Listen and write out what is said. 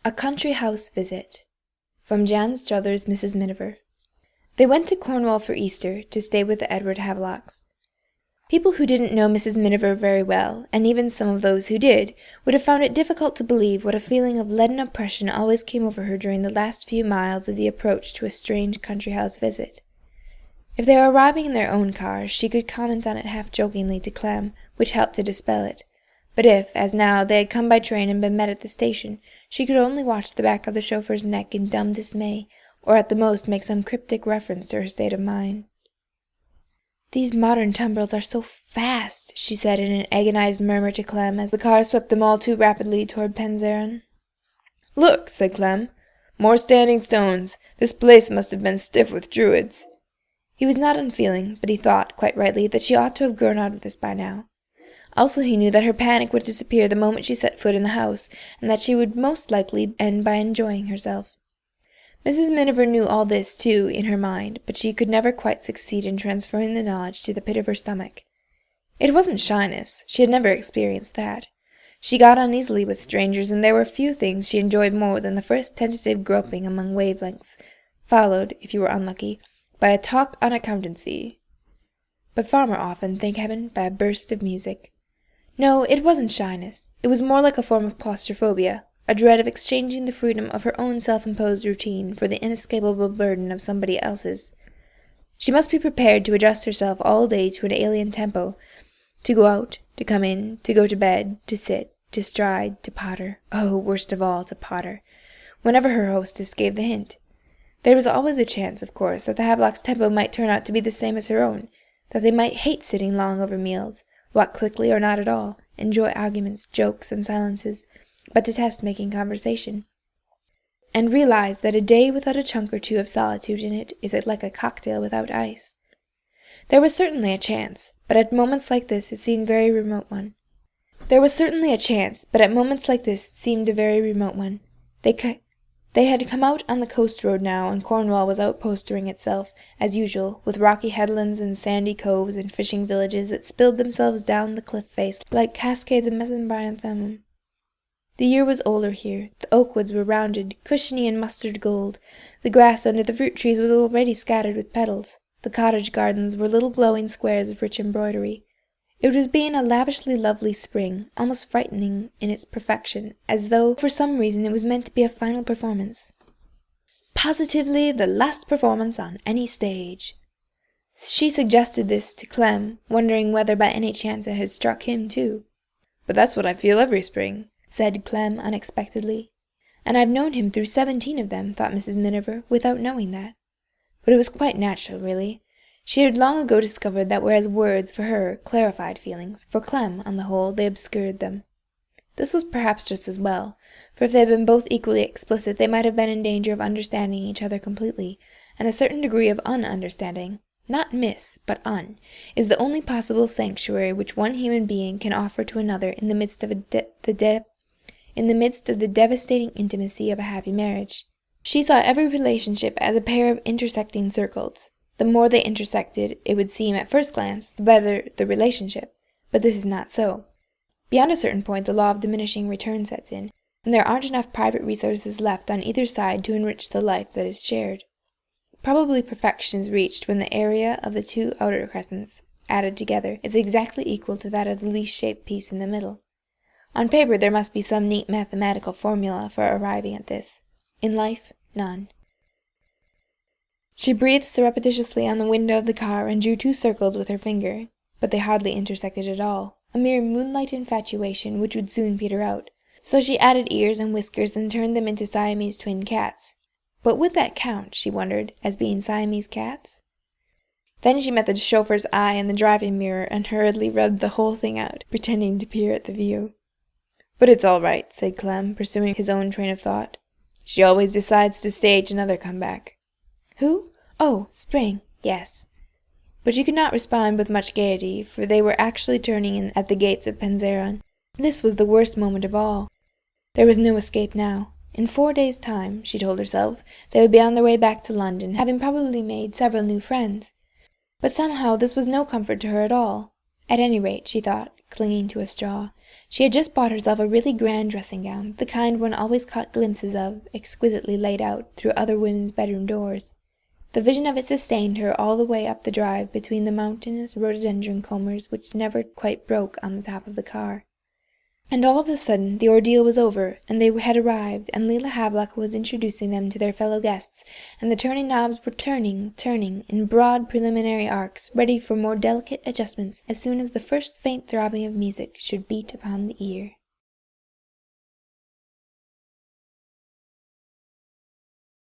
A Country House Visit from Jan Struther's Mrs. Miniver. They went to Cornwall for Easter to stay with the Edward Havelocks. People who didn't know Mrs. Miniver very well, and even some of those who did, would have found it difficult to believe what a feeling of leaden oppression always came over her during the last few miles of the approach to a strange country house visit. If they were arriving in their own cars, she could comment on it half-jokingly to Clem, which helped to dispel it. But if, as now, they had come by train and been met at the station, she could only watch the back of the chauffeur's neck in dumb dismay, or at the most make some cryptic reference to her state of mind. "These modern tumbrils are so fast," she said in an agonized murmur to Clem as the car swept them all too rapidly toward Penzaron. "Look," said Clem, "more standing stones. This place must have been stiff with Druids." He was not unfeeling, but he thought, quite rightly, that she ought to have grown out of this by now. Also he knew that her panic would disappear the moment she set foot in the house, and that she would most likely end by enjoying herself. Mrs. Miniver knew all this, too, in her mind, but she could never quite succeed in transferring the knowledge to the pit of her stomach. It wasn't shyness. She had never experienced that. She got on easily with strangers, and there were few things she enjoyed more than the first tentative groping among wavelengths, followed, if you were unlucky, by a talk on accountancy. But far more often, thank heaven, by a burst of music. No, it wasn't shyness. It was more like a form of claustrophobia, a dread of exchanging the freedom of her own self-imposed routine for the inescapable burden of somebody else's. She must be prepared to adjust herself all day to an alien tempo, to go out, to come in, to go to bed, to sit, to stride, to potter, worst of all, to potter, whenever her hostess gave the hint. There was always a chance, of course, that the Havelocks' tempo might turn out to be the same as her own, that they might hate sitting long over meals, walk quickly or not at all, enjoy arguments, jokes, and silences, but detest making conversation, and realize that a day without a chunk or two of solitude in it is like a cocktail without ice. There was certainly a chance, but at moments like this it seemed a very remote one. They had come out on the coast road now, and Cornwall was outpostering itself, as usual, with rocky headlands and sandy coves and fishing villages that spilled themselves down the cliff face like cascades of mesembryanthemum. The year was older here. The oak woods were rounded, cushiony and mustard gold. The grass under the fruit trees was already scattered with petals. The cottage gardens were little glowing squares of rich embroidery. It was being a lavishly lovely spring, almost frightening in its perfection, as though for some reason it was meant to be a final performance. Positively the last performance on any stage. She suggested this to Clem, wondering whether by any chance it had struck him too. "But that's what I feel every spring," said Clem unexpectedly. "And I've known him through 17 of them," thought Mrs. Miniver, without knowing that. But it was quite natural, really. She had long ago discovered that whereas words, for her, clarified feelings, for Clem, on the whole, they obscured them. This was perhaps just as well, for if they had been both equally explicit, they might have been in danger of understanding each other completely, and a certain degree of un-understanding, not miss, but un, is the only possible sanctuary which one human being can offer to another in the midst of the devastating intimacy of a happy marriage. She saw every relationship as a pair of intersecting circles. The more they intersected, it would seem at first glance, the better the relationship. But this is not so. Beyond a certain point the law of diminishing return sets in, and there aren't enough private resources left on either side to enrich the life that is shared. Probably perfection is reached when the area of the two outer crescents, added together, is exactly equal to that of the least shaped piece in the middle. On paper there must be some neat mathematical formula for arriving at this. In life, none. She breathed surreptitiously on the window of the car and drew 2 circles with her finger, but they hardly intersected at all, a mere moonlight infatuation which would soon peter out. So she added ears and whiskers and turned them into Siamese twin cats. But would that count, she wondered, as being Siamese cats? Then she met the chauffeur's eye in the driving mirror and hurriedly rubbed the whole thing out, pretending to peer at the view. "But it's all right," said Clem, pursuing his own train of thought. "She always decides to stage another comeback." "Who? Oh, Spring, yes." But she could not respond with much gaiety, for they were actually turning in at the gates of Penzaron. This was the worst moment of all. There was no escape now. In 4 days' time, she told herself, they would be on their way back to London, having probably made several new friends. But somehow this was no comfort to her at all. At any rate, she thought, clinging to a straw, She had just bought herself a really grand dressing-gown, the kind one always caught glimpses of, exquisitely laid out, through other women's bedroom doors. The vision of it sustained her all the way up the drive between the mountainous rhododendron combers which never quite broke on the top of the car. And all of a sudden the ordeal was over, and they had arrived, and Lila Havelock was introducing them to their fellow guests, and the turning knobs were turning, in broad preliminary arcs, ready for more delicate adjustments as soon as the first faint throbbing of music should beat upon the ear.